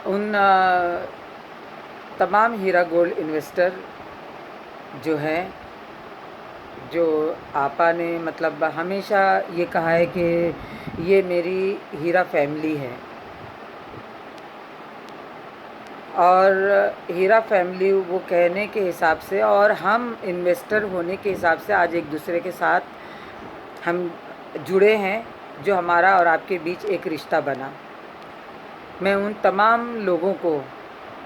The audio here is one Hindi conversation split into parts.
उन तमाम हीरा गोल्ड इन्वेस्टर जो हैं, जो आपा ने मतलब हमेशा ये कहा है कि ये मेरी हीरा फैमिली है, और हीरा फैमिली वो कहने के हिसाब से और हम इन्वेस्टर होने के हिसाब से आज एक दूसरे के साथ हम जुड़े हैं, जो हमारा और आपके बीच एक रिश्ता बना। मैं उन तमाम लोगों को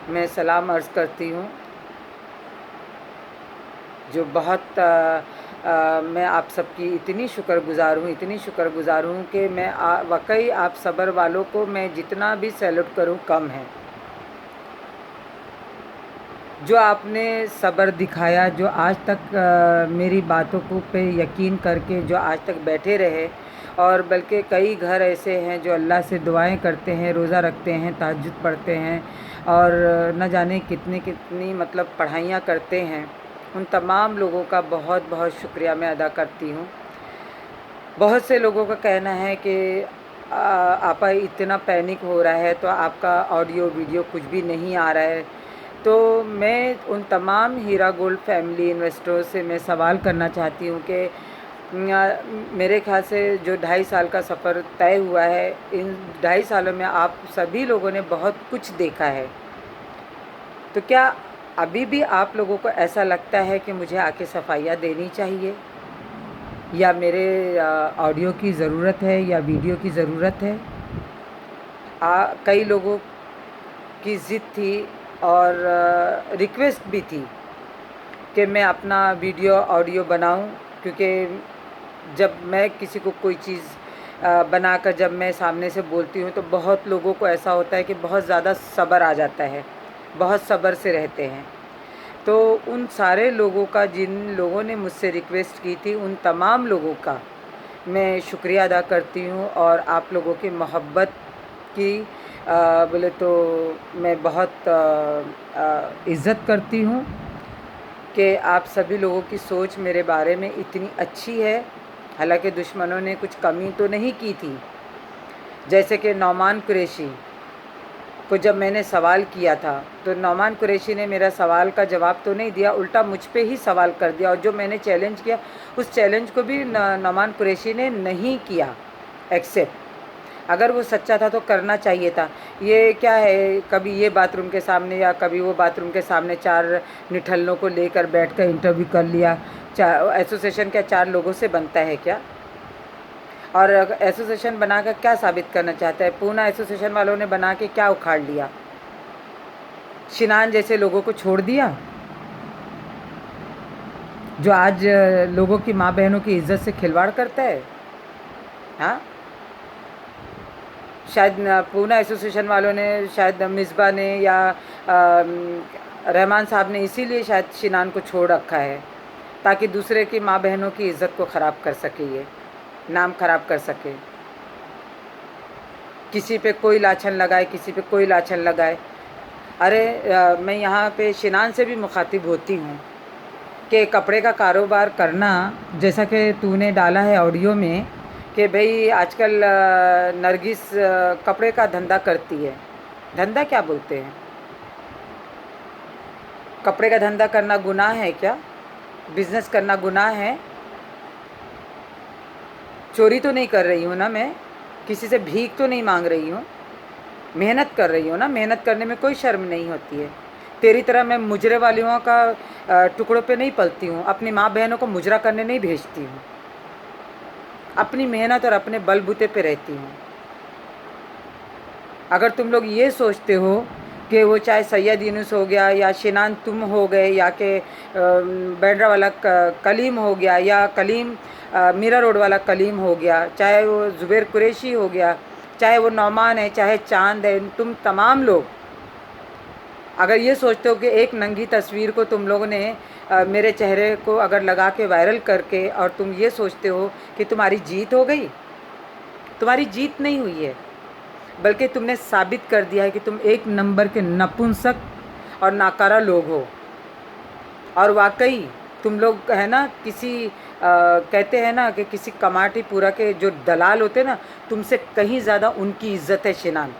मैं सलाम अर्ज़ करती हूँ जो बहुत मैं आप सबकी इतनी शुक्रगुज़ार हूँ कि मैं वाकई आप सब्र वालों को मैं जितना भी सैल्यूट करूँ कम है। जो आपने सब्र दिखाया, जो आज तक मेरी बातों को पे यकीन करके जो आज तक बैठे रहे, और बल्कि कई घर ऐसे हैं जो अल्लाह से दुआएं करते हैं, रोज़ा रखते हैं, तहज्जुद पढ़ते हैं और न जाने कितनी कितनी मतलब पढ़ाइयाँ करते हैं। उन तमाम लोगों का बहुत बहुत शुक्रिया मैं अदा करती हूँ। बहुत से लोगों का कहना है कि आपा इतना पैनिक हो रहा है तो आपका ऑडियो वीडियो कुछ भी नहीं आ रहा है। तो मैं उन तमाम हीरा गोल्ड फैमिली इन्वेस्टरों से मैं सवाल करना चाहती हूँ कि मेरे ख्याल से जो 2.5 साल का सफ़र तय हुआ है, इन 2.5 सालों में आप सभी लोगों ने बहुत कुछ देखा है। तो क्या अभी भी आप लोगों को ऐसा लगता है कि मुझे आके सफाइयाँ देनी चाहिए, या मेरे ऑडियो की ज़रूरत है या वीडियो की ज़रूरत है? कई लोगों की ज़िद थी और रिक्वेस्ट भी थी कि मैं अपना वीडियो ऑडियो बनाऊं, क्योंकि जब मैं किसी को कोई चीज़ बनाकर जब मैं सामने से बोलती हूँ तो बहुत लोगों को ऐसा होता है कि बहुत ज़्यादा सब्र आ जाता है, बहुत सब्र से रहते हैं। तो उन सारे लोगों का, जिन लोगों ने मुझसे रिक्वेस्ट की थी, उन तमाम लोगों का मैं शुक्रिया अदा करती हूँ, और आप लोगों की मोहब्बत की बोले तो मैं बहुत इज़्ज़त करती हूँ कि आप सभी लोगों की सोच मेरे बारे में इतनी अच्छी है। हालांकि दुश्मनों ने कुछ कमी तो नहीं की थी। जैसे कि नौमान कुरैशी को जब मैंने सवाल किया था तो नौमान कुरैशी ने मेरा सवाल का जवाब तो नहीं दिया, उल्टा मुझ पे ही सवाल कर दिया, और जो मैंने चैलेंज किया उस चैलेंज को भी नौमान कुरैशी ने नहीं किया एक्सेप्ट। अगर वो सच्चा था तो करना चाहिए था। ये क्या है, कभी ये बाथरूम के सामने या कभी वो बाथरूम के सामने 4 निठल्लों को लेकर बैठकर इंटरव्यू कर लिया। एसोसिएशन क्या 4 लोगों से बनता है क्या? और एसोसिएशन बनाकर क्या साबित करना चाहता है? पूना एसोसिएशन वालों ने बना के क्या उखाड़ लिया? शिनान जैसे लोगों को छोड़ दिया, जो आज लोगों की माँ बहनों की इज्जत से खिलवाड़ करता है। हाँ, शायद पूना एसोसिएशन वालों ने, शायद मिसबा ने या रहमान साहब ने इसीलिए शायद शिनान को छोड़ रखा है, ताकि दूसरे की माँ बहनों की इज़्ज़त को ख़राब कर सके, ये नाम ख़राब कर सके, किसी पे कोई लाछन लगाए, किसी पे कोई लाछन लगाए। अरे मैं यहाँ पे शिनान से भी मुखातिब होती हूँ कि कपड़े का कारोबार करना, जैसा कि तूने डाला है ऑडियो में कि भाई आजकल नरगिस कपड़े का धंधा करती है। धंधा क्या बोलते हैं? कपड़े का धंधा करना गुनाह है क्या? बिज़नेस करना गुनाह है? चोरी तो नहीं कर रही हूँ ना मैं, किसी से भीख तो नहीं मांग रही हूँ, मेहनत कर रही हूँ ना। मेहनत करने में कोई शर्म नहीं होती है। तेरी तरह मैं मुजरे वालियों का टुकड़ों पे नहीं पलती हूँ, अपनी माँ बहनों को मुजरा करने नहीं भेजती हूँ, अपनी मेहनत और अपने बलबूते पे रहती हूँ। अगर तुम लोग ये सोचते हो कि वो चाहे सैयद यूनुस हो गया या शिनान तुम हो गए या कि बैंड्रा वाला कलीम हो गया या कलीम मीरा रोड वाला कलीम हो गया, चाहे वो ज़ुबैर कुरैशी हो गया, चाहे वो नौमान है, चाहे चांद है, तुम तमाम लोग अगर ये सोचते हो कि एक नंगी तस्वीर को तुम लोगों ने मेरे चेहरे को अगर लगा के वायरल करके और तुम ये सोचते हो कि तुम्हारी जीत हो गई, तुम्हारी जीत नहीं हुई है, बल्कि तुमने साबित कर दिया है कि तुम एक नंबर के नपुंसक और नाकारा लोग हो। और वाकई तुम लोग है ना, किसी कहते हैं ना कि किसी कमाटी पूरा के जो दलाल होते हैं ना, तुमसे कहीं ज़्यादा उनकी इज्जत है शिनान।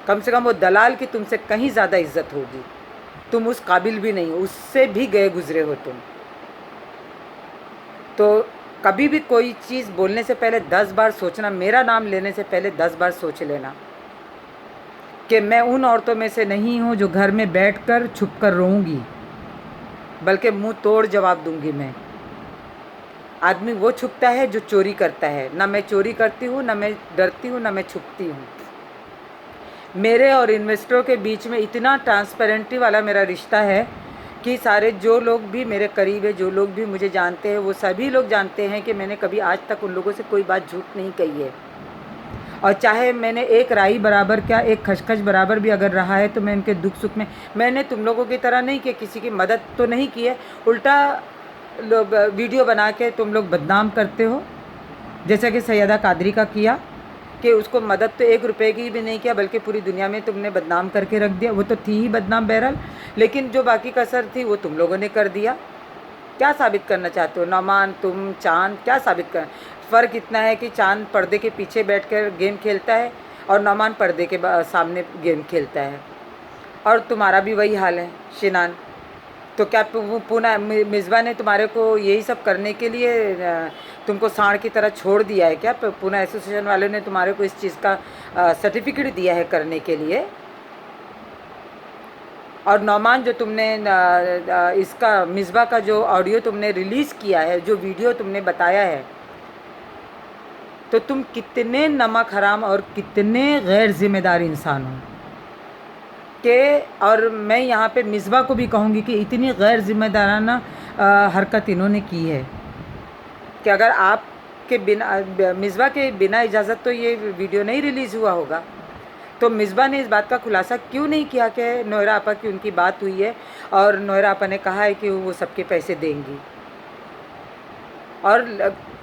कम से कम वो दलाल की तुमसे कहीं ज़्यादा इज्जत होगी। तुम उस काबिल भी नहीं हो, उससे भी गए गुजरे हो तुम। तो कभी भी कोई चीज़ बोलने से पहले 10 बार सोचना, मेरा नाम लेने से पहले 10 बार सोच लेना कि मैं उन औरतों में से नहीं हूँ जो घर में बैठकर छुप कर रोऊंगी, बल्कि मुंह तोड़ जवाब दूंगी मैं। आदमी वो छुपता है जो चोरी करता है। ना मैं चोरी करती हूँ, ना मैं डरती हूँ, ना मैं छुपती हूँ। मेरे और इन्वेस्टरों के बीच में इतना ट्रांसपेरेंटी वाला मेरा रिश्ता है कि सारे जो लोग भी मेरे करीब है, जो लोग भी मुझे जानते हैं, वो सभी लोग जानते हैं कि मैंने कभी आज तक उन लोगों से कोई बात झूठ नहीं कही है। और चाहे मैंने एक राई बराबर क्या, एक खसखस बराबर भी अगर रहा है, तो मैं उनके दुख सुख में, मैंने तुम लोगों की तरह नहीं कि किसी की मदद तो नहीं की है, उल्टा लोग वीडियो बना के तुम लोग बदनाम करते हो, जैसा कि सैयदा कादरी का किया कि उसको मदद तो 1 रुपए की भी नहीं किया, बल्कि पूरी दुनिया में तुमने बदनाम करके रख दिया। वो तो थी ही बदनाम बहरहाल, लेकिन जो बाकी कसर थी वो तुम लोगों ने कर दिया। क्या साबित करना चाहते हो? नौमान, तुम, चाँद, क्या साबित कर? फ़र्क इतना है कि चाँद पर्दे के पीछे बैठकर गेम खेलता है और नौमान पर्दे के सामने गेम खेलता है। और तुम्हारा भी वही हाल है शिनान। तो क्या वो पूना मिसबा ने तुम्हारे को यही सब करने के लिए तुमको सांड की तरह छोड़ दिया है क्या? पूना एसोसिएशन वालों ने तुम्हारे को इस चीज़ का सर्टिफिकेट दिया है करने के लिए? और नौमान, जो तुमने इसका मिसबा का जो ऑडियो तुमने रिलीज़ किया है, जो वीडियो तुमने बताया है, तो तुम कितने नमक हराम और कितने गैर जिम्मेदार इंसान हो कि, और मैं यहाँ पे मिसबा को भी कहूँगी कि इतनी गैर जिम्मेदाराना हरकत इन्होंने की है कि अगर आपके बिना, मिसबा के बिना इजाज़त तो ये वीडियो नहीं रिलीज़ हुआ होगा। तो मिसबा ने इस बात का खुलासा क्यों नहीं किया कि नोहरा आपा की उनकी बात हुई है और नोहरा आपा ने कहा है कि वो सबके पैसे देंगी? और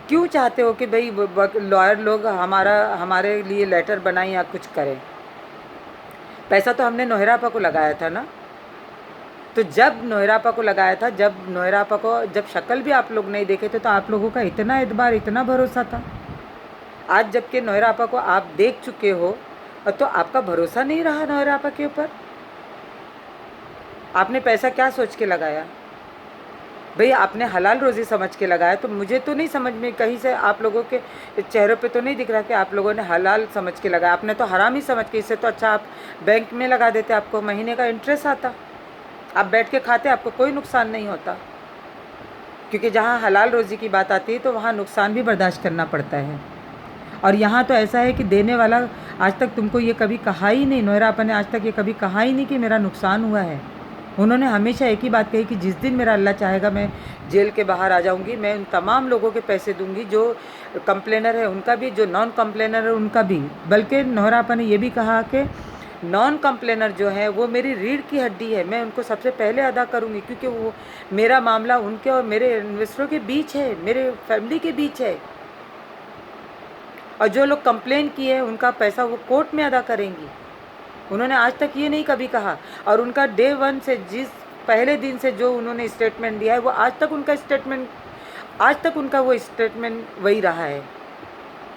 क्यों चाहते हो कि भाई लॉयर लोग हमारे लिए लेटर बनाएं या कुछ करें? पैसा तो हमने नोहरा आपा को लगाया था ना। तो जब नोहरा आपा को लगाया था, जब नोहरा आपा को जब शक्ल भी आप लोग नहीं देखे थे, तो आप लोगों का इतना एतबार, इतना भरोसा था। आज जबकि नोहरा आपा को आप देख चुके हो, तो आपका भरोसा नहीं रहा नोहरा आपा के ऊपर। आपने पैसा क्या सोच के लगाया भाई? आपने हलाल रोज़ी समझ के लगाया। तो मुझे तो नहीं समझ में, कहीं से आप लोगों के चेहरों पे तो नहीं दिख रहा कि आप लोगों ने हलाल समझ के लगाया। आपने तो हराम ही समझ के, इससे तो अच्छा आप बैंक में लगा देते, आपको महीने का इंटरेस्ट आता, आप बैठ के खाते, आपको कोई नुकसान नहीं होता। क्योंकि जहाँ हलाल रोज़ी की बात आती है तो वहाँ नुकसान भी बर्दाश्त करना पड़ता है। और यहाँ तो ऐसा है कि देने वाला आज तक तुमको ये कभी कहा ही नहीं, नोहरा आपा ने आज तक ये कभी कहा ही नहीं कि मेरा नुकसान हुआ है। उन्होंने हमेशा एक ही बात कही कि जिस दिन मेरा अल्लाह चाहेगा मैं जेल के बाहर आ जाऊंगी, मैं उन तमाम लोगों के पैसे दूंगी, जो कंप्लेनर है उनका भी, जो नॉन कंप्लेनर है उनका भी। बल्कि नोहरा आपा ने ये भी कहा कि नॉन कंप्लेनर जो है वो मेरी रीढ़ की हड्डी है, मैं उनको सबसे पहले अदा करूंगी, क्योंकि वो मेरा मामला उनके और मेरे इन्वेस्टरों के बीच है, मेरे फैमिली के बीच है। और जो लोग कंप्लेन किए हैं उनका पैसा वो कोर्ट में अदा करेंगी। उन्होंने आज तक ये नहीं कभी कहा। और उनका डे 1 से, जिस पहले दिन से जो उन्होंने स्टेटमेंट दिया है, वो आज तक उनका स्टेटमेंट, आज तक उनका वो स्टेटमेंट वही रहा है।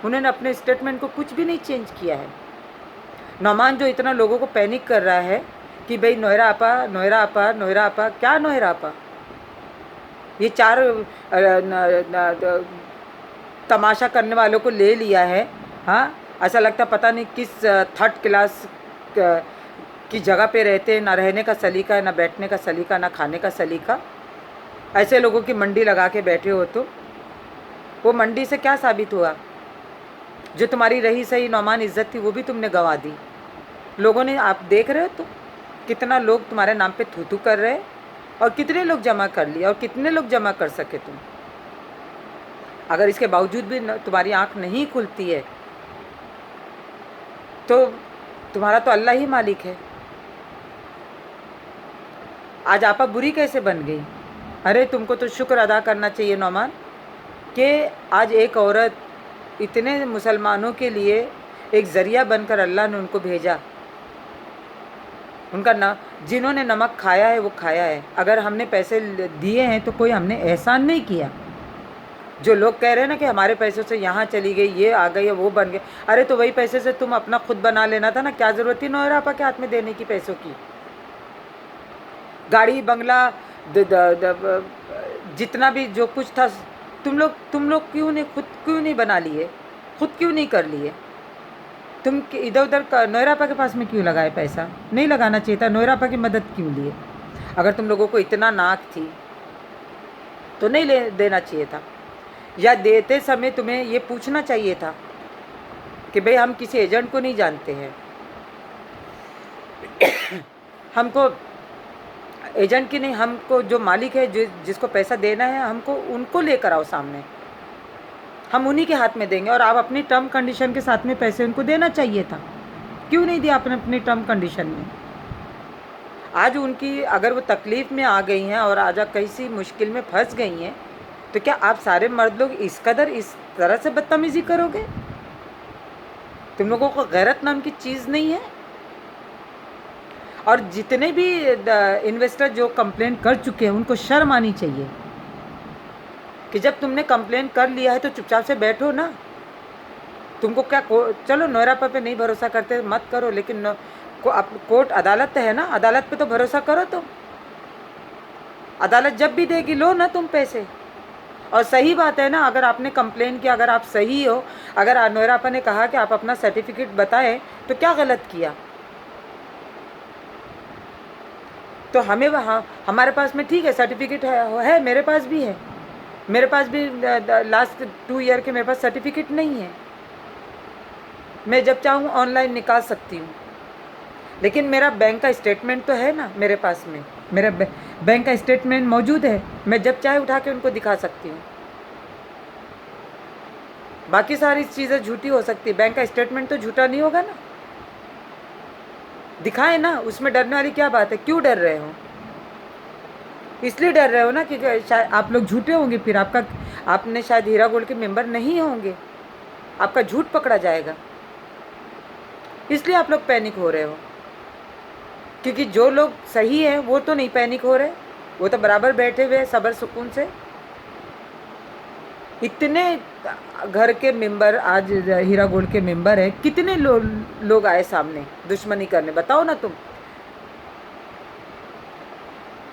उन्होंने अपने स्टेटमेंट को कुछ भी नहीं चेंज किया है। नौमान जो इतना लोगों को पैनिक कर रहा है कि भाई नोहरा आपा, नोहरा आपा, नोहरा आपा, क्या नोहरा आपा? ये 4 तमाशा करने वालों को ले लिया है। हाँ, ऐसा लगता पता नहीं किस 3rd क्लास की जगह पे रहते हैं, ना रहने का सलीका है, ना बैठने का सलीका, ना खाने का सलीका। ऐसे लोगों की मंडी लगा के बैठे हो। तो वो मंडी से क्या साबित हुआ? जो तुम्हारी रही सही नौमान इज्जत थी वो भी तुमने गंवा दी। लोगों ने, आप देख रहे हो तो कितना लोग तुम्हारे नाम पे थू थू कर रहे हैं, और कितने लोग जमा कर लिए, और कितने लोग जमा कर सके तुम? अगर इसके बावजूद भी तुम्हारी आँख नहीं खुलती है तो तुम्हारा तो अल्लाह ही मालिक है। आज आपा बुरी कैसे बन गई? अरे तुमको तो शुक्र अदा करना चाहिए नौमान कि आज एक औरत इतने मुसलमानों के लिए एक ज़रिया बनकर अल्लाह ने उनको भेजा। उनका ना, जिन्होंने नमक खाया है वो खाया है। अगर हमने पैसे दिए हैं तो कोई हमने एहसान नहीं किया। जो लोग कह रहे हैं ना कि हमारे पैसों से यहाँ चली गई, ये आ गई, वो बन गए, अरे तो वही पैसे से तुम अपना खुद बना लेना था ना, क्या ज़रूरत थी नोएरा आपा के हाथ में देने की पैसों की। गाड़ी बंगला जितना भी जो कुछ था तुम लोग क्यों नहीं खुद क्यों नहीं बना लिए, खुद क्यों नहीं कर लिए? तुम इधर उधर नोएरापा के पास में क्यों लगाए पैसा? नहीं लगाना चाहिए था। नोएरापा की मदद क्यों लिए? अगर तुम लोगों को इतना नाक थी तो नहीं ले देना चाहिए था, या देते समय तुम्हें ये पूछना चाहिए था कि भाई हम किसी एजेंट को नहीं जानते हैं, हमको एजेंट की नहीं, हमको जो मालिक है जिसको पैसा देना है हमको उनको लेकर आओ सामने, हम उन्हीं के हाथ में देंगे। और आप अपनी टर्म कंडीशन के साथ में पैसे उनको देना चाहिए था, क्यों नहीं दिया आपने अपनी टर्म कंडीशन में? आज उनकी अगर वो तकलीफ़ में आ गई हैं और आज कैसी मुश्किल में फंस गई हैं, तो क्या आप सारे मर्द लोग इस कदर इस तरह से बदतमीज़ी करोगे? तुम लोगों को गैरत नाम की चीज़ नहीं है? और जितने भी इन्वेस्टर जो कंप्लेन कर चुके हैं उनको शर्म आनी चाहिए कि जब तुमने कंप्लेन कर लिया है तो चुपचाप से बैठो ना। तुमको क्या चलो नोएरापा पे नहीं भरोसा करते मत करो, लेकिन कोर्ट अदालत है ना, अदालत पे तो भरोसा करो तुम। अदालत जब भी देगी लो ना तुम पैसे। और सही बात है ना, अगर आपने कंप्लेन किया, अगर आप सही हो, अगर नोएरापा ने कहा कि आप अपना सर्टिफिकेट बताएं तो क्या गलत किया? तो हमें वहाँ हमारे पास में ठीक है सर्टिफिकेट है, मेरे पास भी है, मेरे पास भी लास्ट 2 ईयर के मेरे पास सर्टिफिकेट नहीं है। मैं जब चाहूँ ऑनलाइन निकाल सकती हूँ, लेकिन मेरा बैंक का स्टेटमेंट तो है ना मेरे पास में, मेरा बैंक का स्टेटमेंट मौजूद है, मैं जब चाहे उठा के उनको दिखा सकती हूँ। बाकी सारी चीज़ें झूठी हो सकती है, बैंक का स्टेटमेंट तो झूठा नहीं होगा ना। दिखाए ना, उसमें डरने वाली क्या बात है? क्यों डर रहे हो? इसलिए डर रहे हो ना कि शायद आप लोग झूठे होंगे, फिर आपने शायद हीरा गोल्ड के मेंबर नहीं होंगे, आपका झूठ पकड़ा जाएगा, इसलिए आप लोग पैनिक हो रहे हो। क्योंकि जो लोग सही हैं वो तो नहीं पैनिक हो रहे, वो तो बराबर बैठे हुए सब्र सुकून से। इतने घर के मेंबर आज हीरा गोल्ड के मेंबर है, कितने लोग आए सामने दुश्मनी करने, बताओ ना तुम।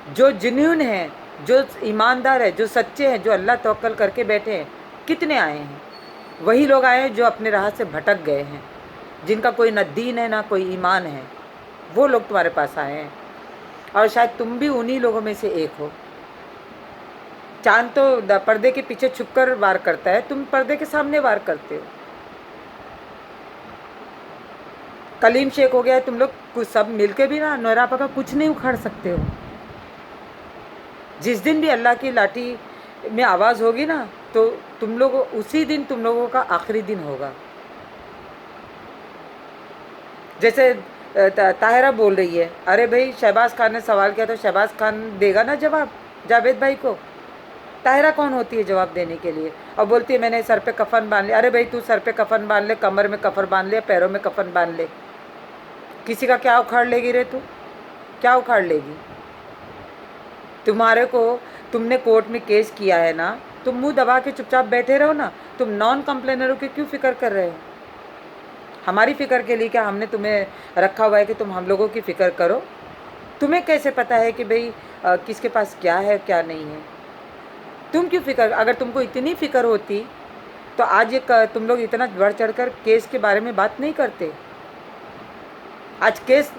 जो जेन्युइन हैं, जो ईमानदार है, जो सच्चे हैं, जो अल्लाह तवक्कल करके बैठे हैं, कितने आए हैं? वही लोग आए हैं जो अपने राह से भटक गए हैं, जिनका कोई न दीन है ना कोई ईमान है, वो लोग तुम्हारे पास आए हैं। और शायद तुम भी उन्हीं लोगों में से एक हो। चांद तो पर्दे के पीछे छुपकर वार करता है, तुम पर्दे के सामने वार करते हो। कलीम शेख हो गया, तुम लोग कुछ सब मिलके भी ना नोएरापा का कुछ नहीं उखाड़ सकते हो। जिस दिन भी अल्लाह की लाठी में आवाज़ होगी ना, तो तुम लोग उसी दिन तुम लोगों का आखिरी दिन होगा। जैसे ताहिरा बोल रही है, अरे भाई शहबाज खान ने सवाल किया तो शहबाज खान देगा ना जवाब जावेद भाई को। ताहिरा कौन होती है जवाब देने के लिए? और बोलती है मैंने सर पे कफन बांध लिया। अरे भाई तू सर पे कफन बांध ले, कमर में कफन बांध ले, पैरों में कफन बांध ले, किसी का क्या उखाड़ लेगी रे तू? क्या उखाड़ लेगी? तुम्हारे को तुमने कोर्ट में केस किया है ना, तुम मुंह दबा के चुपचाप बैठे रहो ना। तुम नॉन कंप्लेनरों की क्यों फिक्र कर रहे हो? हमारी फ़िक्र के लिए क्या हमने तुम्हें रखा हुआ है कि तुम हम लोगों की फ़िक्र करो? तुम्हें कैसे पता है कि भाई किसके पास क्या है क्या नहीं है? तुम क्यों फ़िक्र? अगर तुमको इतनी फ़िक्र होती तो आज ये तुम लोग इतना बढ़ चढ़कर केस के बारे में बात नहीं करते, आज केस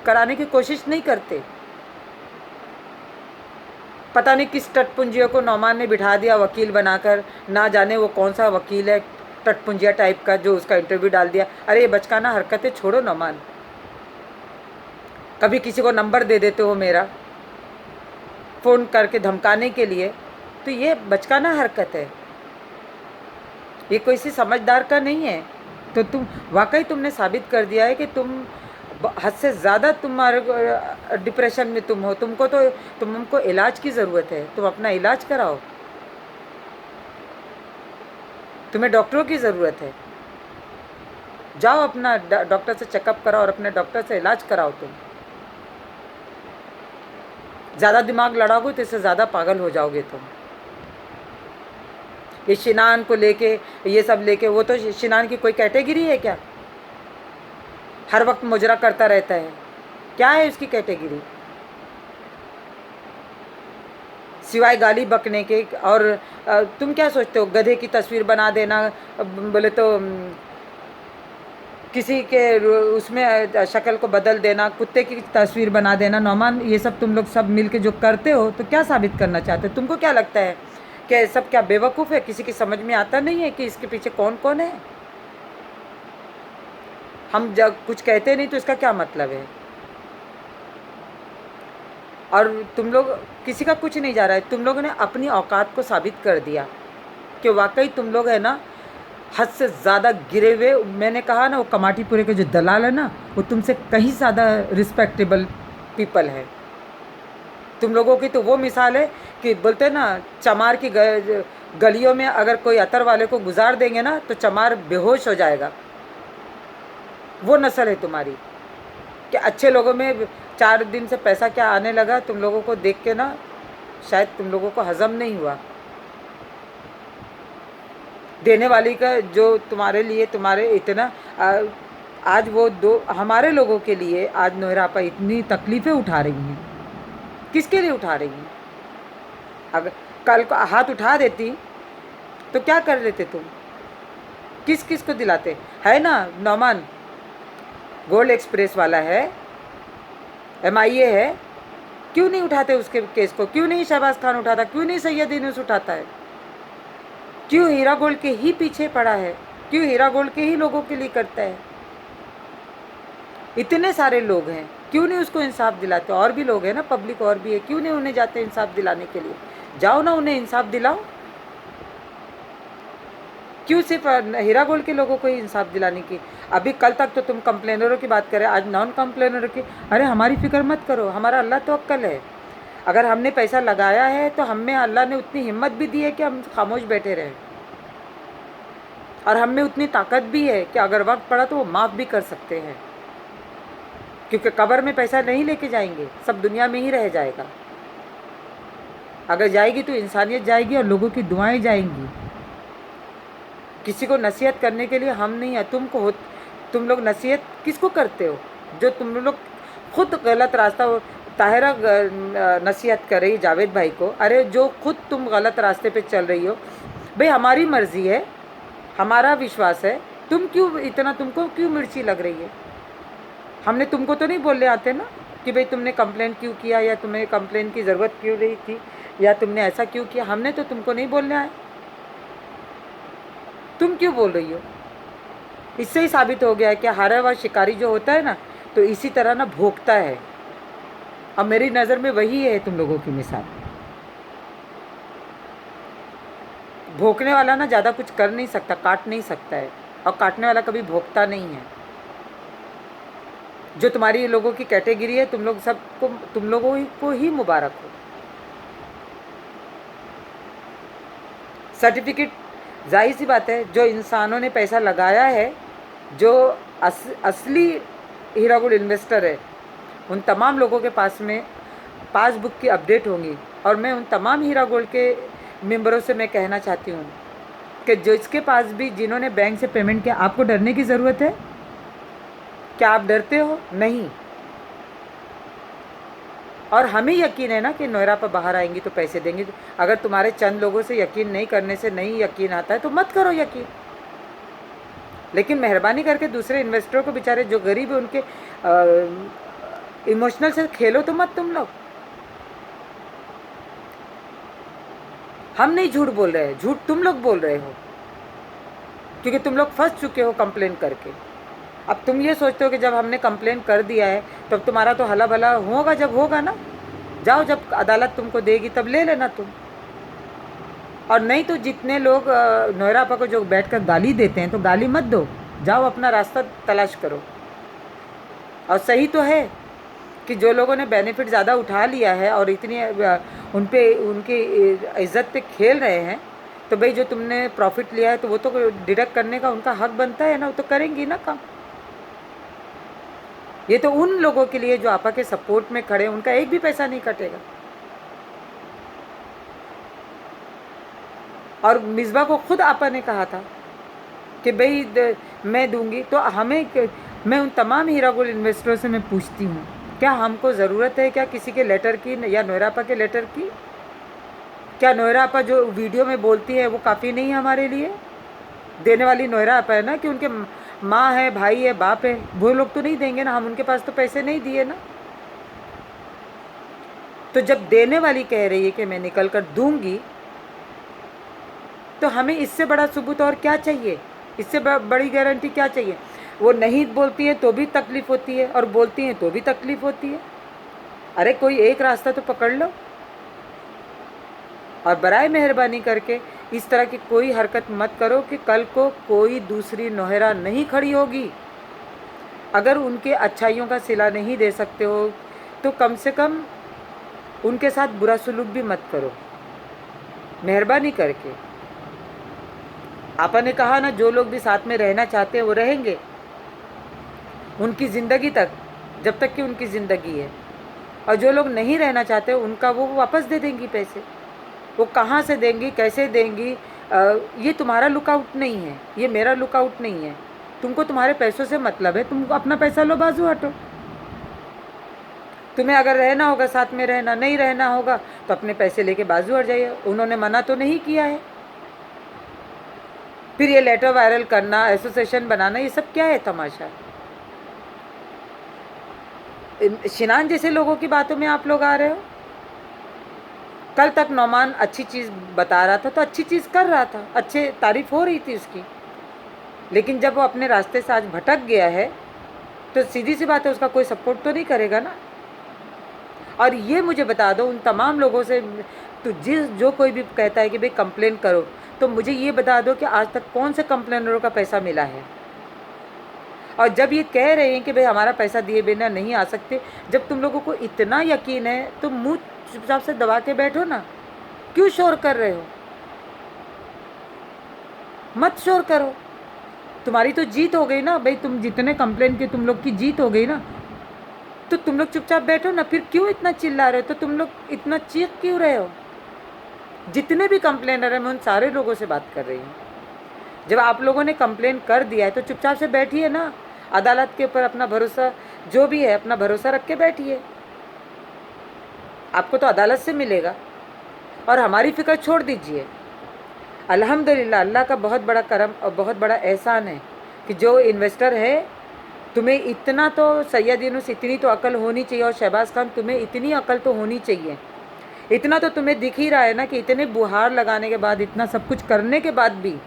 कराने की कोशिश नहीं करते। पता नहीं किस टटपुंजिया को नौमान ने बिठा दिया वकील बनाकर, ना जाने वो कौन सा वकील है टटपुंजिया टाइप का जो उसका इंटरव्यू डाल दिया। अरे ये बचकाना हरकतें छोड़ो नौमान, कभी किसी को नंबर दे देते हो मेरा फ़ोन करके धमकाने के लिए, तो ये बचकाना हरकत है, ये कोई सी समझदार का नहीं है। तो तुम वाकई तुमने साबित कर दिया है कि तुम हद से ज़्यादा तुम्हारे डिप्रेशन में तुम हो। तुमको इलाज की ज़रूरत है, तुम अपना इलाज कराओ, तुम्हें डॉक्टरों की ज़रूरत है। जाओ अपना डॉक्टर से चेकअप कराओ और अपने डॉक्टर से इलाज कराओ। तुम ज़्यादा दिमाग लड़ाओगे तो इससे ज़्यादा पागल हो जाओगे तुम। ये शिनान को लेके, ये सब लेके, वो तो शिनान की कोई कैटेगरी है क्या? हर वक्त मुजरा करता रहता है, क्या है उसकी कैटेगरी सिवाय गाली बकने के? और तुम क्या सोचते हो, गधे की तस्वीर बना देना, बोले तो किसी के उसमें शक्ल को बदल देना, कुत्ते की तस्वीर बना देना, नौमान ये सब तुम लोग सब मिल के जो करते हो, तो क्या साबित करना चाहते हो? तुमको क्या लगता है कि ये सब क्या बेवकूफ़ है? किसी की समझ में आता नहीं है कि इसके पीछे कौन कौन है? हम जब कुछ कहते नहीं तो इसका क्या मतलब है? और तुम लोग, किसी का कुछ नहीं जा रहा है, तुम लोगों ने अपनी औकात को साबित कर दिया कि वाकई तुम लोग है ना हद से ज़्यादा गिरे हुए। मैंने कहा ना, वो कमाटीपुरे के जो दलाल है ना, वो तुमसे कहीं ज़्यादा रिस्पेक्टेबल पीपल है। तुम लोगों की तो वो मिसाल है कि बोलते हैं ना, चमार की गलियों में अगर कोई अतर वाले को गुजार देंगे ना तो चमार बेहोश हो जाएगा। वो नस्ल है तुम्हारी कि अच्छे लोगों में 4 दिन से पैसा क्या आने लगा, तुम लोगों को देख के ना शायद तुम लोगों को हजम नहीं हुआ। देने वाली का जो तुम्हारे लिए, तुम्हारे इतना आज वो दो हमारे लोगों के लिए आज नोहरा आपा इतनी तकलीफ़ें उठा रही हैं, किसके लिए उठा रही हैं? अगर कल को हाथ उठा देती तो क्या कर लेते तुम? किस किस को दिलाते? है ना नौमान, गोल्ड एक्सप्रेस वाला है, MIA है, क्यों नहीं उठाते उसके केस को? क्यों नहीं शहबाज खान उठाता? क्यों नहीं सैयद यूनुस उठाता है? क्यों हीरा गोल्ड के ही पीछे पड़ा है? क्यों हीरा गोल्ड के ही लोगों के लिए करता है? इतने सारे लोग हैं, क्यों नहीं उसको इंसाफ दिलाते? और भी लोग हैं ना, पब्लिक और भी है, क्यों नहीं उन्हें जाते इंसाफ दिलाने के लिए? जाओ ना, उन्हें इंसाफ दिलाओ। क्यों सिर्फ हीरा गोल्ड के लोगों को ही इंसाफ दिलाने की? अभी कल तक तो तुम कंप्लेनरों की बात करें, आज नॉन कंप्लेनरों की। अरे हमारी फिक्र मत करो, हमारा अल्लाह तवक्कल है। अगर हमने पैसा लगाया है तो हमें अल्लाह ने उतनी हिम्मत भी दी है कि हम खामोश बैठे रहें, और हम में उतनी ताकत भी है कि अगर वक्त पड़ा तो वो माफ़ भी कर सकते हैं, क्योंकि कब्र में पैसा नहीं लेके जाएंगे, सब दुनिया में ही रह जाएगा। अगर जाएगी तो इंसानियत जाएगी और लोगों की दुआएं जाएंगी। किसी को नसीहत करने के लिए हम नहीं है, तुम लोग नसीहत किसको करते हो? जो तुम लोग खुद गलत रास्ता, ताहिरा नसीहत कर रही जावेद भाई को। अरे जो खुद तुम गलत रास्ते पे चल रही हो, भाई हमारी मर्ज़ी है, हमारा विश्वास है, तुमको क्यों मिर्ची लग रही है? हमने तुमको तो नहीं बोलने आते ना कि भाई तुमने कंप्लेंट क्यों किया, या तुम्हें कंप्लेन की ज़रूरत क्यों रही थी, या तुमने ऐसा क्यों किया। हमने तो तुमको नहीं बोलने आए, तुम क्यों बोल रही हो? इससे ही साबित हो गया है कि हारा हुआ शिकारी जो होता है ना, तो इसी तरह ना भोंकता है। अब मेरी नज़र में वही है तुम लोगों की मिसाल। भोंकने वाला ना ज़्यादा कुछ कर नहीं सकता, काट नहीं सकता है, और काटने वाला कभी भोंकता नहीं है। जो तुम्हारी लोगों की कैटेगरी है, तुम लोगों को ही मुबारक हो। सर्टिफिकेट, जाहिर सी बात है, जो इंसानों ने पैसा लगाया है, जो असली हीरा गोल्ड इन्वेस्टर है, उन तमाम लोगों के पास में पासबुक की अपडेट होंगी। और मैं उन तमाम हीरा गोल्ड के मेंबरों से मैं कहना चाहती हूँ कि जिसके पास भी, जिन्होंने बैंक से पेमेंट किया, आपको डरने की ज़रूरत है क्या? आप डरते हो? नहीं। और हमें यकीन है ना कि नोहरा पर बाहर आएंगी तो पैसे देंगी। अगर तुम्हारे चंद लोगों से यकीन नहीं करने से नहीं यकीन आता है तो मत करो यकीन, लेकिन मेहरबानी करके दूसरे इन्वेस्टरों को, बेचारे जो गरीब है, उनके इमोशनल से खेलो तो मत तुम लोग। हम नहीं झूठ बोल रहे हैं, झूठ तुम लोग बोल रहे हो, क्योंकि तुम लोग फंस चुके हो कंप्लेन करके। अब तुम ये सोचते हो कि जब हमने कंप्लेन कर दिया है तब तुम्हारा तो हला भला होगा, जब होगा ना, जाओ, जब अदालत तुमको देगी तब ले लेना तुम। और नहीं तो जितने लोग नोहरा आपा को जो बैठकर गाली देते हैं, तो गाली मत दो, जाओ अपना रास्ता तलाश करो। और सही तो है कि जो लोगों ने बेनिफिट ज़्यादा उठा लिया है और इतनी उनकी इज़्ज़त पे खेल रहे हैं, तो भाई जो तुमने प्रॉफिट लिया है तो वो तो डिडक्ट करने का उनका हक बनता है ना, वो तो करेंगी ना काम। ये तो उन लोगों के लिए जो आपा के सपोर्ट में खड़े, उनका एक भी पैसा नहीं कटेगा। और मिसबा को खुद आपा ने कहा था कि भाई मैं दूंगी। तो मैं उन तमाम हीरा गोल्ड इन्वेस्टरों से मैं पूछती हूँ, क्या हमको ज़रूरत है क्या किसी के लेटर की या नोएरा आपा के लेटर की? क्या नोएरा आपा जो वीडियो में बोलती है वो काफ़ी नहीं है हमारे लिए? देने वाली नोएरा आपा है ना, कि उनके माँ है, भाई है, बाप है, वो लोग तो नहीं देंगे ना, हम उनके पास तो पैसे नहीं दिए ना। तो जब देने वाली कह रही है कि मैं निकल कर दूंगी, तो हमें इससे बड़ा सबूत और क्या चाहिए? इससे बड़ी गारंटी क्या चाहिए? वो नहीं बोलती है तो भी तकलीफ़ होती है, और बोलती हैं तो भी तकलीफ़ होती है। अरे कोई एक रास्ता तो पकड़ लो। और बराए मेहरबानी करके इस तरह की कोई हरकत मत करो कि कल को कोई दूसरी नोहरा नहीं खड़ी होगी। अगर उनके अच्छाइयों का सिला नहीं दे सकते हो तो कम से कम उनके साथ बुरा सलूक भी मत करो, मेहरबानी करके। आपा ने कहा ना, जो लोग भी साथ में रहना चाहते हैं वो रहेंगे उनकी ज़िंदगी तक, जब तक कि उनकी ज़िंदगी है। और जो लोग नहीं रहना चाहते उनका वो वापस दे देंगी पैसे। वो कहाँ से देंगी, कैसे देंगी, ये तुम्हारा लुकआउट नहीं है, ये मेरा लुकआउट नहीं है। तुमको तुम्हारे पैसों से मतलब है, तुम अपना पैसा लो, बाजू हटो। तुम्हें अगर रहना होगा साथ में रहना, नहीं रहना होगा तो अपने पैसे लेके बाजू हट जाइए। उन्होंने मना तो नहीं किया है। फिर ये लेटर वायरल करना, एसोसिएशन बनाना, ये सब क्या है तमाशा? शिनान जैसे लोगों की बातों में आप लोग आ रहे हो। कल तक नौमान अच्छी चीज़ बता रहा था तो अच्छी चीज़ कर रहा था, अच्छे तारीफ हो रही थी उसकी। लेकिन जब वो अपने रास्ते से आज भटक गया है तो सीधी सी बात है, उसका कोई सपोर्ट तो नहीं करेगा ना। और ये मुझे बता दो उन तमाम लोगों से, तो जो कोई भी कहता है कि भाई कंप्लेन करो, तो मुझे ये बता दो कि आज तक कौन से कंप्लेनरों का पैसा मिला है? और जब ये कह रहे हैं कि भाई हमारा पैसा दिए बिना नहीं आ सकते, जब तुम लोगों को इतना यकीन है तो मुंह चुपचाप से दबा के बैठो ना। क्यों शोर कर रहे हो? मत शोर करो। तुम्हारी तो जीत हो गई ना भाई, तुम जितने कंप्लेन किए तुम लोग की जीत हो गई ना, तो तुम लोग चुपचाप बैठो ना। फिर क्यों इतना चिल्ला रहे हो? तो तुम लोग इतना चीख क्यों रहे हो? जितने भी कंप्लेनर हैं, मैं उन सारे लोगों से बात कर रही हूँ। जब आप लोगों ने कंप्लेन कर दिया है तो चुपचाप से बैठिए ना। अदालत के ऊपर अपना भरोसा, जो भी है अपना भरोसा रख के बैठिए। आपको तो अदालत से मिलेगा। और हमारी फिक्र छोड़ दीजिए। अल्हम्दुलिल्लाह, अल्लाह का बहुत बड़ा करम और बहुत बड़ा एहसान है कि जो इन्वेस्टर है, तुम्हें इतना तो, सैयद यूनुस, इतनी तो अकल होनी चाहिए, और शहबाज खान तुम्हें इतनी अकल तो होनी चाहिए। इतना तो तुम्हें दिख ही रहा है ना कि इतने बुहार लगाने के बाद, इतना सब कुछ करने के बाद भी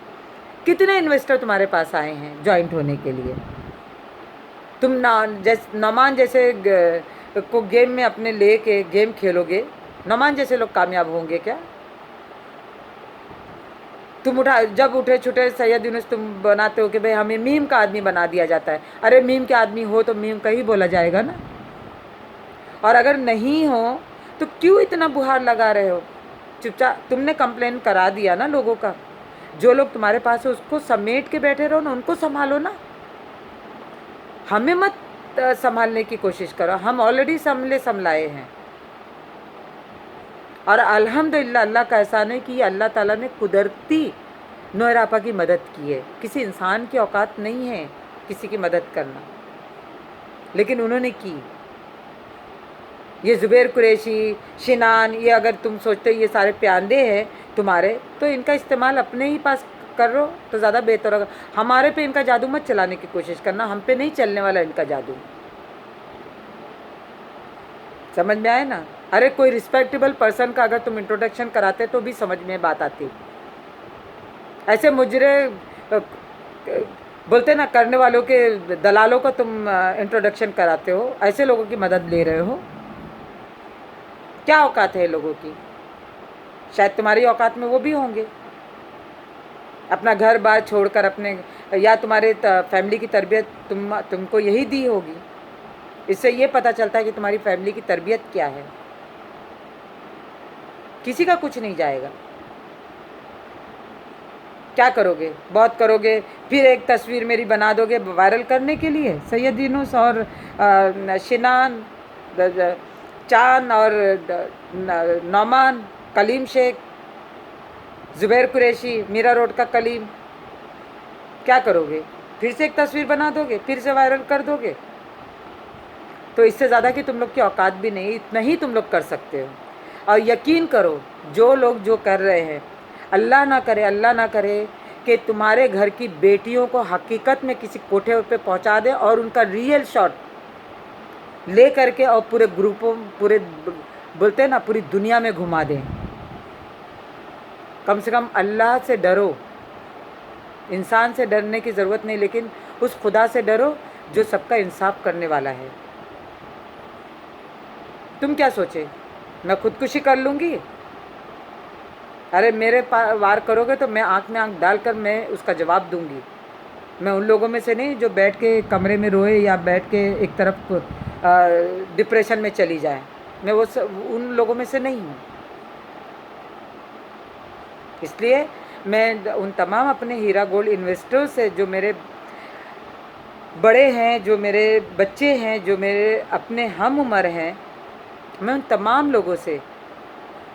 कितने इन्वेस्टर तुम्हारे पास आए हैं ज्वाइंट होने के लिए। तुम नौमान जैसे को गेम में अपने ले के गेम खेलोगे? नौमान जैसे लोग कामयाब होंगे क्या? तुम जब उठे छुटे सैयद यूनुस तुम बनाते हो कि भाई हमें मीम का आदमी बना दिया जाता है। अरे मीम के आदमी हो तो मीम का ही बोला जाएगा ना। और अगर नहीं हो तो क्यों इतना बुहार लगा रहे हो? चुपचाप तुमने कंप्लेन करा दिया ना लोगों का। जो लोग तुम्हारे पास है उसको समेट के बैठे रहो ना, उनको संभालो ना। हमें मत संभालने की कोशिश करो, हम ऑलरेडी संभलाए हैं। और अल्हम्दुलिल्लाह, अल्लाह का एहसान है कि अल्लाह ताला ने कुदरती नोएरा आपा की मदद की है। किसी इंसान की औकात नहीं है किसी की मदद करना, लेकिन उन्होंने की। ये ज़ुबैर कुरैशी, शिनान, ये अगर तुम सोचते हो ये सारे प्यादे हैं तुम्हारे, तो इनका इस्तेमाल अपने ही पास कर लो तो ज़्यादा बेहतर होगा। हमारे पे इनका जादू मत चलाने की कोशिश करना, हम पे नहीं चलने वाला इनका जादू। समझ में आए ना? अरे कोई रिस्पेक्टेबल पर्सन का अगर तुम इंट्रोडक्शन कराते तो भी समझ में बात आती। ऐसे मुजरे बोलते ना, करने वालों के दलालों का तुम इंट्रोडक्शन कराते हो, ऐसे लोगों की मदद ले रहे हो। क्या औकात है लोगों की? शायद तुम्हारी औकात में वो भी होंगे। अपना घर बार छोड़कर अपने, या तुम्हारे फैमिली की तरबियत तुमको यही दी होगी। इससे ये पता चलता है कि तुम्हारी फैमिली की तरबियत क्या है। किसी का कुछ नहीं जाएगा। क्या करोगे? बहुत करोगे, फिर एक तस्वीर मेरी बना दोगे वायरल करने के लिए। सैयद यूनुस और शिनान, चांद और नौमान, कलीम शेख, ज़ुबैर कुरैशी, मीरा रोड का कलीम, क्या करोगे? फिर से एक तस्वीर बना दोगे, फिर से वायरल कर दोगे? तो इससे ज़्यादा कि तुम लोग की औकात भी नहीं, इतना ही तुम लोग कर सकते हो। और यकीन करो, जो लोग जो कर रहे हैं, अल्लाह ना करे कि तुम्हारे घर की बेटियों को हकीकत में किसी कोठे पे पहुंचा दे और उनका रियल शॉट ले करके और पूरे ग्रुपों, पूरे बोलते हैं ना, पूरी दुनिया में घुमा दें। कम से कम अल्लाह से डरो। इंसान से डरने की ज़रूरत नहीं, लेकिन उस खुदा से डरो जो सबका इंसाफ करने वाला है। तुम क्या सोचे, मैं खुदकुशी कर लूँगी? अरे मेरे वार करोगे तो मैं आँख में आँख डालकर मैं उसका जवाब दूँगी। मैं उन लोगों में से नहीं जो बैठ के कमरे में रोए या बैठ के एक तरफ डिप्रेशन में चली जाए। मैं उन लोगों में से नहीं हूँ। इसलिए मैं उन तमाम अपने हीरा गोल्ड इन्वेस्टर्स से, जो मेरे बड़े हैं, जो मेरे बच्चे हैं, जो मेरे अपने हम उम्र हैं, मैं उन तमाम लोगों से,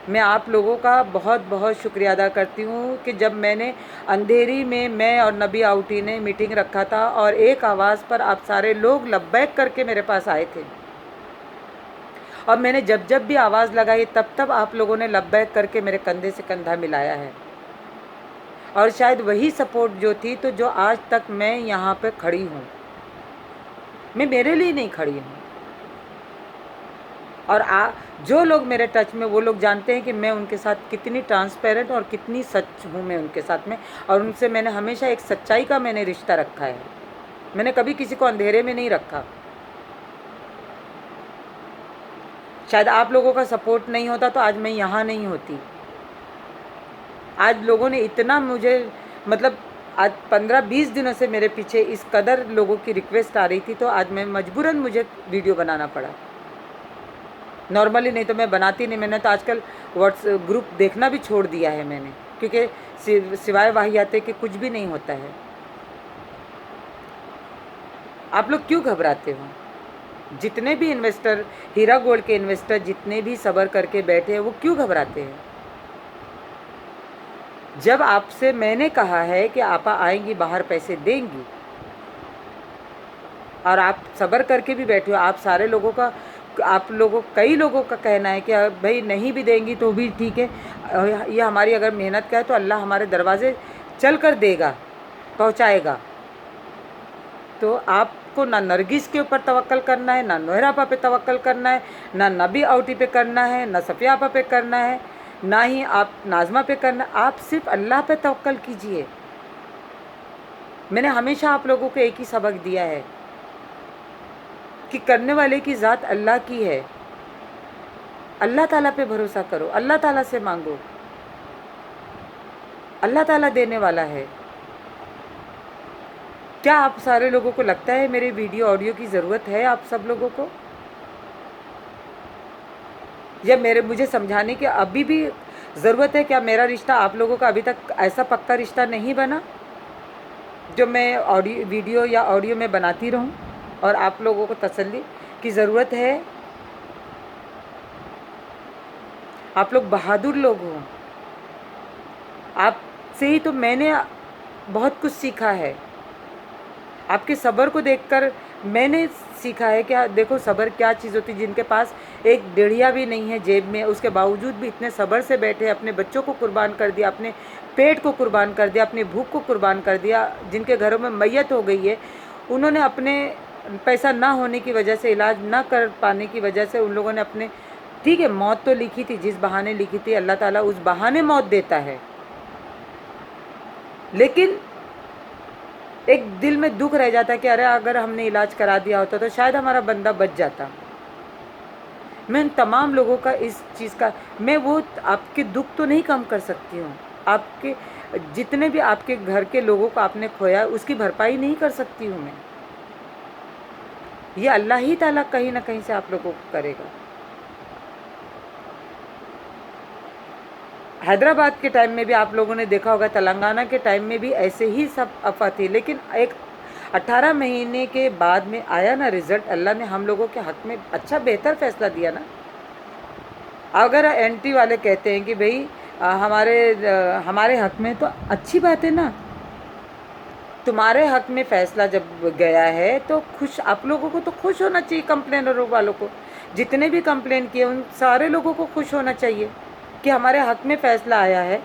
मैं आप लोगों का बहुत बहुत शुक्रिया अदा करती हूँ कि जब मैंने अंधेरी में, मैं और नबी आउटी ने मीटिंग रखा था और एक आवाज़ पर आप सारे लोग लब्बैक करके मेरे पास आए थे, और मैंने जब जब भी आवाज़ लगाई तब तब आप लोगों ने लब्बैक करके मेरे कंधे से कंधा मिलाया है। और शायद वही सपोर्ट जो थी, तो जो आज तक मैं यहाँ पे खड़ी हूँ, मैं मेरे लिए नहीं खड़ी हूँ। और जो लोग मेरे टच में, वो लोग जानते हैं कि मैं उनके साथ कितनी ट्रांसपेरेंट और कितनी सच हूँ मैं उनके साथ में। और उनसे मैंने हमेशा एक सच्चाई का मैंने रिश्ता रखा है। मैंने कभी किसी को अंधेरे में नहीं रखा। शायद आप लोगों का सपोर्ट नहीं होता तो आज मैं यहाँ नहीं होती। आज लोगों ने इतना मुझे, मतलब आज 15-20 दिनों से मेरे पीछे इस कदर लोगों की रिक्वेस्ट आ रही थी, तो आज मैं मजबूरन मुझे वीडियो बनाना पड़ा। नॉर्मली नहीं तो मैं बनाती नहीं। मैंने तो आजकल व्हाट्सएप ग्रुप देखना भी छोड़ दिया है मैंने, क्योंकि सिवाय वाहियाते के कुछ भी नहीं होता है। आप लोग क्यों घबराते हो? जितने भी इन्वेस्टर, हीरा गोल्ड के इन्वेस्टर जितने भी सब्र करके बैठे हैं, वो क्यों घबराते हैं? जब आपसे मैंने कहा है कि आपा आएंगी, बाहर पैसे देंगी, और आप सब्र करके भी बैठे हो, आप सारे लोगों का, कई लोगों का कहना है कि भाई नहीं भी देंगी तो भी ठीक है, ये हमारी अगर मेहनत का है तो अल्लाह हमारे दरवाजे चल कर देगा, पहुंचाएगा। तो आपको ना नरगिस के ऊपर तवक्कल करना है, ना नोहरा आपा पे तवक्कल करना है, ना नबी आउटी पे करना है, ना सफ़िया आपा पे करना है, ना ही आप नाज़मा पे करना। आप सिर्फ अल्लाह पे तवक्कल कीजिए। मैंने हमेशा आप लोगों को एक ही सबक दिया है कि करने वाले की ज़ात अल्लाह की है। अल्लाह ताला पे भरोसा करो, अल्लाह ताला से मांगो, अल्लाह ताला देने वाला है। क्या आप सारे लोगों को लगता है मेरे वीडियो ऑडियो की ज़रूरत है आप सब लोगों को? या मुझे समझाने की अभी भी ज़रूरत है? क्या मेरा रिश्ता आप लोगों का अभी तक ऐसा पक्का रिश्ता नहीं बना जो मैं वीडियो या ऑडियो में बनाती रहूं और आप लोगों को तसल्ली की ज़रूरत है? आप लोग बहादुर लोग हो। आपसे ही तो मैंने बहुत कुछ सीखा है। आपके सब्र को देखकर मैंने सीखा है कि देखो सब्र क्या चीज़ होती है। जिनके पास एक डेढ़िया भी नहीं है जेब में, उसके बावजूद भी इतने सब्र से बैठे, अपने बच्चों को कुर्बान कर दिया, अपने पेट को कुर्बान कर दिया, अपनी भूख को कुर्बान कर दिया। जिनके घरों में मैयत हो गई है, उन्होंने अपने पैसा ना होने की वजह से, इलाज ना कर पाने की वजह से, उन लोगों ने अपने, ठीक है मौत तो लिखी थी, जिस बहाने लिखी थी, अल्लाह ताला उस बहाने मौत देता है, लेकिन एक दिल में दुख रह जाता है कि अरे अगर हमने इलाज करा दिया होता तो शायद हमारा बंदा बच जाता। मैं उन तमाम लोगों का इस चीज़ का, मैं वो आपके दुख तो नहीं कम कर सकती हूँ। आपके जितने भी आपके घर के लोगों को आपने खोया, उसकी भरपाई नहीं कर सकती हूँ मैं। ये अल्लाह ही ताला कहीं ना कहीं से आप लोगों को करेगा। हैदराबाद के टाइम में भी आप लोगों ने देखा होगा, तेलंगाना के टाइम में भी ऐसे ही सब अफवाह थी, लेकिन एक 18 महीने के बाद में आया ना रिज़ल्ट। अल्लाह ने हम लोगों के हक़ में अच्छा बेहतर फ़ैसला दिया ना। अगर एंटी वाले कहते हैं कि भाई हमारे हक में, तो अच्छी बात है ना। तुम्हारे हक में फैसला जब गया है तो खुश, आप लोगों को तो खुश होना चाहिए, कंप्लेनरों वालों को, जितने भी कंप्लेन किए उन सारे लोगों को खुश होना चाहिए कि हमारे हक में फैसला आया है।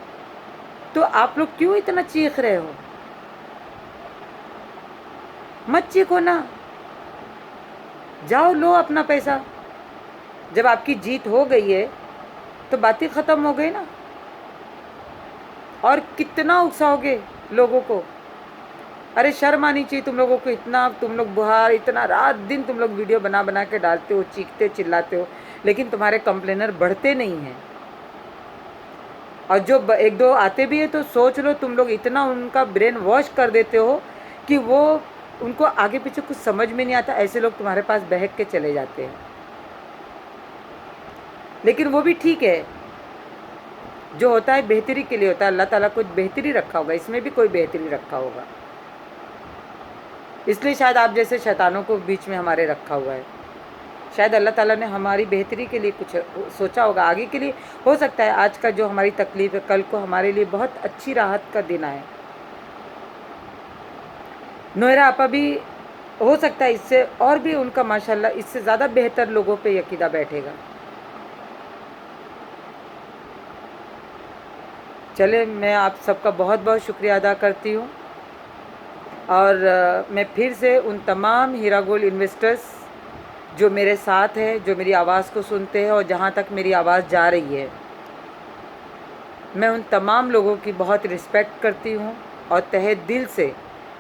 तो आप लोग क्यों इतना चीख रहे हो? मत चीखो ना, जाओ लो अपना पैसा। जब आपकी जीत हो गई है तो बातें ख़त्म हो गई ना। और कितना उकसाओगे लोगों को? अरे शर्म आनी चाहिए तुम लोगों को। इतना तुम लोग बुहार, इतना रात दिन तुम लोग वीडियो बना बना के डालते हो, चीखते चिल्लाते हो, लेकिन तुम्हारे कंप्लेनर बढ़ते नहीं हैं। और जो एक दो आते भी है तो सोच लो, तुम लोग इतना उनका ब्रेन वॉश कर देते हो कि वो, उनको आगे पीछे कुछ समझ में नहीं आता, ऐसे लोग तुम्हारे पास बहक के चले जाते हैं। लेकिन वो भी ठीक है, जो होता है बेहतरी के लिए होता है। अल्लाह ताला कुछ बेहतरी रखा होगा, इसमें भी कोई बेहतरी रखा होगा, इसलिए शायद आप जैसे शैतानों को बीच में हमारे रखा हुआ है। शायद अल्लाह ताला ने हमारी बेहतरी के लिए कुछ सोचा होगा, आगे के लिए। हो सकता है आज का जो हमारी तकलीफ़ है, कल को हमारे लिए बहुत अच्छी राहत का दिन आए। नोएरा आपा भी हो सकता है इससे और भी उनका माशाल्लाह इससे ज़्यादा बेहतर लोगों पे यकीदा बैठेगा। चले, मैं आप सबका बहुत बहुत शुक्रिया अदा करती हूँ। और मैं फिर से उन तमाम हीरा गोल्ड इन्वेस्टर्स जो मेरे साथ हैं, जो मेरी आवाज़ को सुनते हैं और जहाँ तक मेरी आवाज़ जा रही है, मैं उन तमाम लोगों की बहुत रिस्पेक्ट करती हूँ और तहे दिल से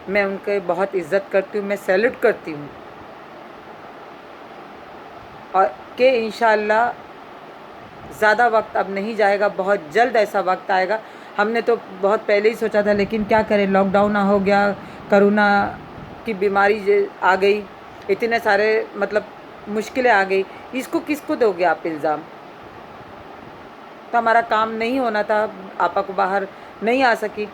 मैं उनके बहुत इज़्ज़त करती हूँ, मैं सैल्यूट करती हूँ। और कि इंशाअल्लाह ज़्यादा वक्त अब नहीं जाएगा, बहुत जल्द ऐसा वक्त आएगा। हमने तो बहुत पहले ही सोचा था, लेकिन क्या करें, लॉकडाउन हो गया, कोरोना की बीमारी आ गई, इतने सारे मतलब मुश्किलें आ गई। इसको किसको दोगे आप इल्ज़ाम? तो हमारा काम नहीं होना था, आपा को बाहर नहीं आ सकी।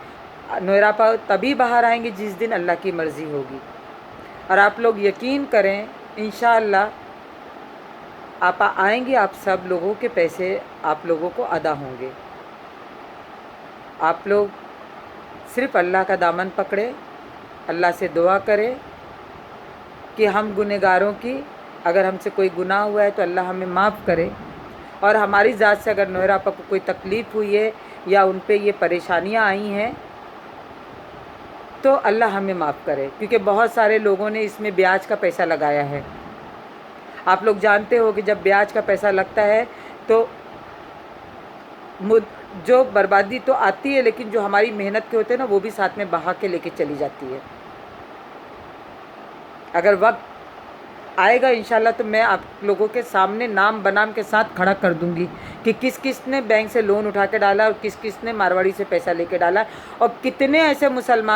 नोएरा आपा तभी बाहर आएंगे जिस दिन अल्लाह की मर्ज़ी होगी। और आप लोग यकीन करें, इंशाअल्लाह आपा आएंगे, आप सब लोगों के पैसे आप लोगों को अदा होंगे। आप लोग सिर्फ़ अल्लाह का दामन पकड़े, अल्लाह से दुआ करें कि हम गुनहगारों की, अगर हमसे कोई गुनाह हुआ है तो अल्लाह हमें माफ़ करे। और हमारी ज़ात से अगर नोएरा आपा को कोई तकलीफ़ हुई है या उन पे ये परेशानियाँ आई हैं तो अल्लाह हमें माफ़ करे, क्योंकि बहुत सारे लोगों ने इसमें ब्याज का पैसा लगाया है। आप लोग जानते हो कि जब ब्याज का पैसा लगता है तो जो बर्बादी तो आती है, लेकिन जो हमारी मेहनत के होते हैं ना, वो भी साथ में बहा के लेके चली जाती है। अगर वक्त आएगा इंशाल्लाह तो मैं आप लोगों के सामने नाम बनाम के साथ खड़ा कर दूंगी कि किस किस ने बैंक से लोन उठा के डाला और किस किस ने मारवाड़ी से पैसा लेके डाला, और कितने ऐसे मुसलमान